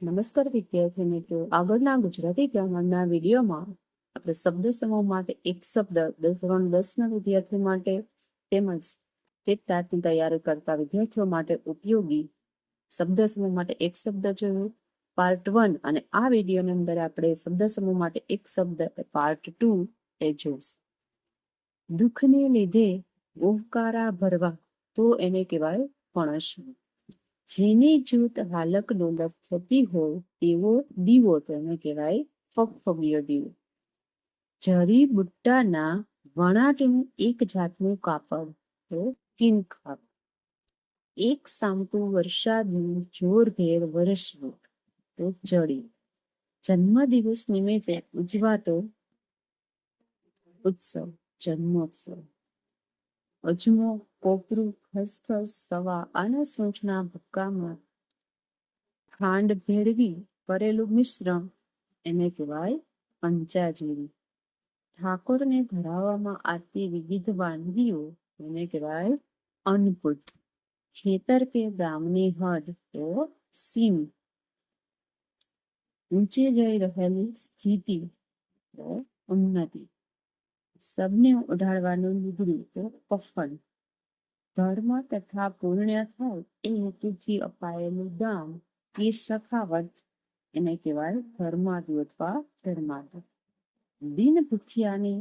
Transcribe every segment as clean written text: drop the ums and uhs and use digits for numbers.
નમસ્કાર વિદ્યાર્થી મિત્રો, આગળના ગુજરાતી ગ્રામરના વિડીયોમાં આપણે શબ્દ સમૂહ માટે એક શબ્દ ધોરણ 10ના વિદ્યાર્થીઓ માટે તેમજ ટેટની તૈયારી કરતા વિદ્યાર્થીઓ માટે ઉપયોગી શબ્દ સમૂહ માટે એક શબ્દ જોયું પાર્ટ 1, અને આ વિડીયોની અંદર આપણે શબ્દ સમૂહ માટે એક શબ્દ પાર્ટ 2 એ જોઈશું. દુઃખને લીધે ઓવકારા ભરવા તો એને કહેવાય પણસવું. જેની જ્યોત હાલક ડોલક થતી હોય તેવો દીવો તો એને કહેવાય ફગફગીયો દીવો. જરી બુટ્ટાના વણાટનું એક જાતનું કાપડ તો કિનખાબ. એક સામટું વરસાદનું જોરભેર વરસવું તો જડી. જન્મદિવસ નિમિત્તે ઉજવાતો ઉત્સવ જન્મોત્સવ. અજમો, કોપરું, ખસખસ, સવા અને સૂંઠના ભૂક્કામાં ખાંડ ભેળવી કરેલું મિશ્રણ એને કહેવાય પંચાજીરી. ઠાકોરને ધરાવવામાં આવતી વિવિધ વાનગીઓ એને કહેવાય અન્નકૂટ. ખેતર કે ગામની હદ તો સીમ. ઊંચે જઈ રહેલી સ્થિતિ તો ઉન્નતિ. સબને ઉડાડવાનું લુગડું તો કફન. ધર્મ તથા પુણ્ય થાય એ હેતુથી અપાયેલું દાન કે સખાવત એને કહેવાય ધર્માદુ અથવા ધર્માદ. દિન ભૂખ્યાને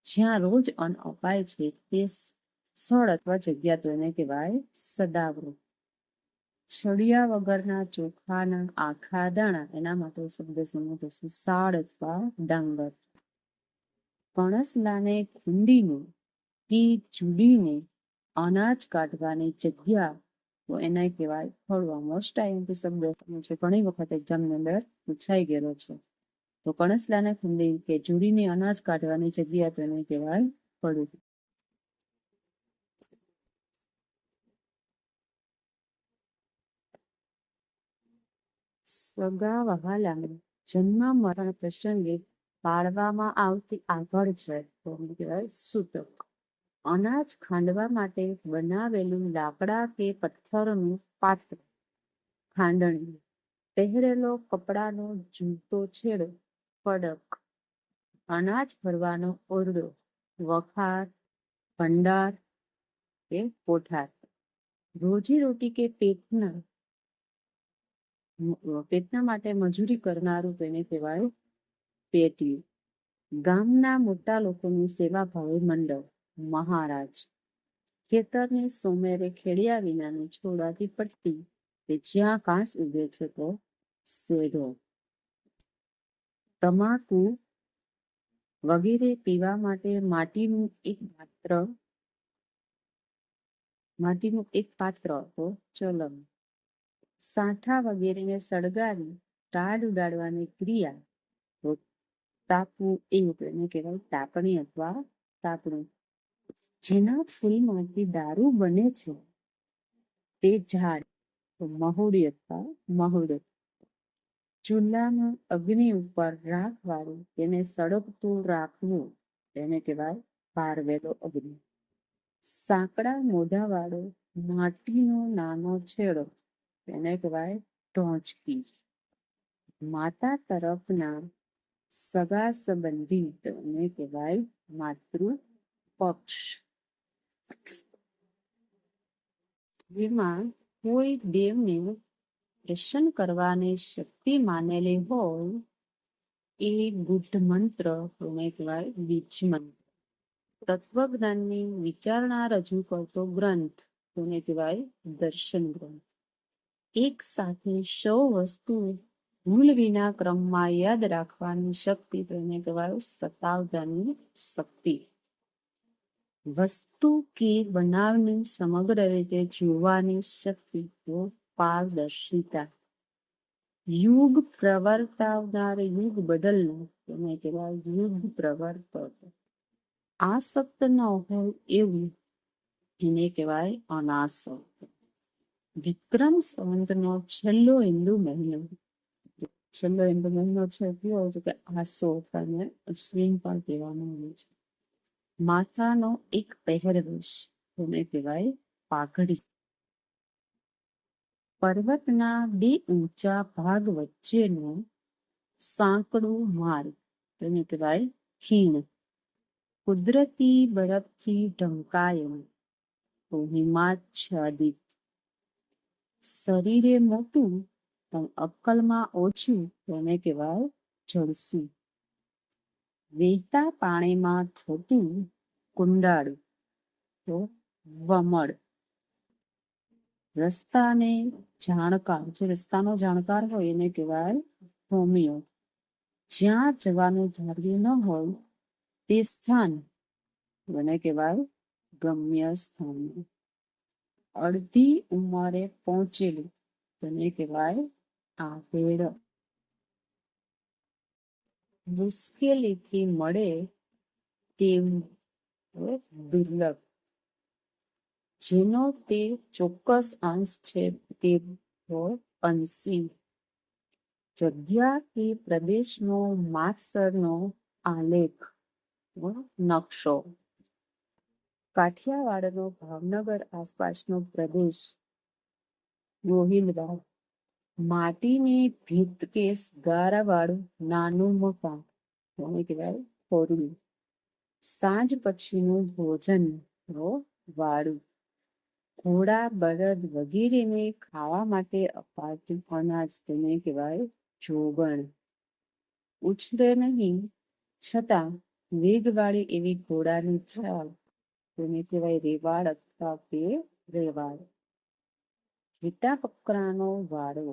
જ્યાં રોજ અન્ન અપાય છે તે સ્થળ અથવા જગ્યા તો એને કહેવાય સદાવૃત. છડિયા વગરના ચોખાના આખા દાણા એના માટે શબ્દ સમૂહ થશે સાળ અથવા ડાંગર. કણસલાને ખૂંદીને કે ચૂડીને અનાજ કાઢવાની જગ્યા તો એને કહેવાય ફળવા. મોસ્ટ આઈએમપી શબ્દ છે, ઘણી વખત એક્ઝામની અંદર પૂછાઈ ગયેલો છે. તો કણસલાને ખૂંદી કે ચૂડીને અનાજ કાઢવાની જગ્યા તો એને કહેવાય ફળવું. સગા વહાલાને જન્મ મરણ પ્રસંગે પાળવામાં આવતી આગળ છે તો એને કહેવાય સૂતક. અનાજ ખાંડવા માટે બનાવેલું લાકડા કે પથ્થરનું પાત્ર ખાંડણી. પહેરેલો કપડાનો જૂતો છેડો ફડક. અનાજ ભરવાનો ઓરડો વખાર, ભંડાર કે કોઠાર. રોજી રોટી કે પેટના માટે મજૂરી કરનારું તેને કહેવાય પેટીયું. ગામના મોટા લોકોનું સેવાભાવી મંડળ મહારાજ. ખેતરની સોમેરે ખેડિયા વિનાની છોડાતી પટ્ટી કે જ્યાં ઘાસ ઉગે છે તો શેઢો. તમાકુ વગેરે પીવા માટે માટીનું એક પાત્ર તો ચલમ. સાંઠા વગેરેને સળગાવી ટાઢ ઉડાડવાની ક્રિયા તો તાપવું એવું તો એને કહેવાય તાપણી અથવા તાપણું. જેના ફૂલમાંથી દારૂ બને છે તે ઝાડ તો મહુડી અથવા મહુડો. ચૂલામાં અગ્નિ ઉપર રાખ વાળું તેને સળગતું રાખવું તેને કહેવાય ભારવેલો અગ્નિ. સાંકડા મોઢા વાળો માટીનો નાનો છેડો તેને કહેવાય ઢોંચકી. માતા તરફના સગા સંબંધી તેને કહેવાય માતૃ પક્ષ. જેમાં કોઈ દેવને પ્રસન્ન કરવાની શક્તિ માનેલી હોય એ ગુઢ મંત્ર તેને કહેવાય બીજ મંત્ર. તત્વજ્ઞાનની વિચારણા રજૂ કરતો ગ્રંથ તેને કહેવાય દર્શન ગ્રંથ. એક સાથે સૌ વસ્તુ ભૂલ વિના ક્રમમાં યાદ રાખવાની શક્તિ તેને કહેવાય સતાવવાની શક્તિ. વસ્તુ કે બનાવને સમગ્ર રીતે જોવાની શક્તિ તો પારદર્શિતા. યુગ પ્રવર્તાવનાર યુગ બદલનાર તેને કહેવાય યુગ પ્રવર્તક. આસક્ત ન હોય એવું એને કહેવાય અનાસક્ત. વિક્રમ સંવતનો છેલ્લો હિન્દુ મહિનો છે કયો તો કે આસો અને અશ્વિન પણ કહેવામાં આવે છે. માથાનો એક પહેરવેશ તેને કહેવાય પાઘડી. પર્વતના બે ઊંચા ભાગ વચ્ચેનો સાંકડું માર્ગ તેને કહેવાય ખીણ. કુદરતી બરફથી ઢંકાયેલું તો હિમાચ્છાદિત. શરીરે મોટું પણ અક્કલમાં ઓછું તેને કહેવાય જળસું. વહેતા પાણીમાં થતું કુંડાળું તો વમળ. રસ્તાને જાણકાર, જે રસ્તાનો જાણકાર હોય એને કહેવાય ભોમિયો. જ્યાં જવાનું ધાર્યું ન હોય તે સ્થાન એને કહેવાય ગમ્ય સ્થાન. અડધી ઉંમરે પહોંચેલું તેને કહેવાય આધેડ. મુશ્કેલીથી મળે તેવું દુર્લભ. જેનો તે ચોક્કસ અંશ છે તે અંશી. જગ્યા કે પ્રદેશનો માપસરનો આલેખ નકશો. કાઠિયાવાડનો ભાવનગર આસપાસનો પ્રદેશ ગોહિલવાડ. માટીની ભીત કે ગારાવાળું નાનું મકાન એને કહેવાય ખોરડું. સાંજ પછીનું ભોજન વાળું. ઘોડા બળદ વગેરેને ખાવા માટે અપાતું અનાજ તેને કહેવાય જોગણ. ઉછરે નહીં છતાં વેગવાળી એવી ઘોડાની ચાલ તેને કહેવાય રેવાડ અથવા કે રેવાડ. ઘેટા બકરાનો વાડો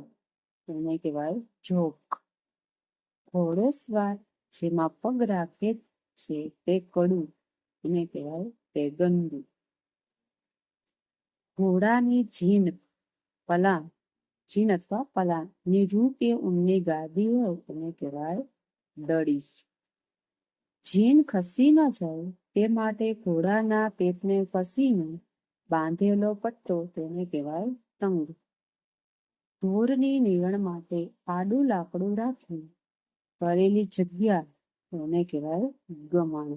તેને કહેવાય જોક. ઘોડેસવાર જેમાં પગ રાખે છે તે કડું એને કહેવાય પેગંદુ. ઘોડાની જીન પલાન, જીન અથવા પલાન ની રૂ કે ઊનની ગાદી હોય તેને કહેવાય દડી. જીન ખસી ન જાય તે માટે ઘોડાના પેટને કસીને બાંધેલો પટ્ટો તેને કહેવાય તંગ. ઢોરની નિયણ માટે આડું લાકડું રાખી કરેલી જગ્યા તેને કહેવાય ગમાણ.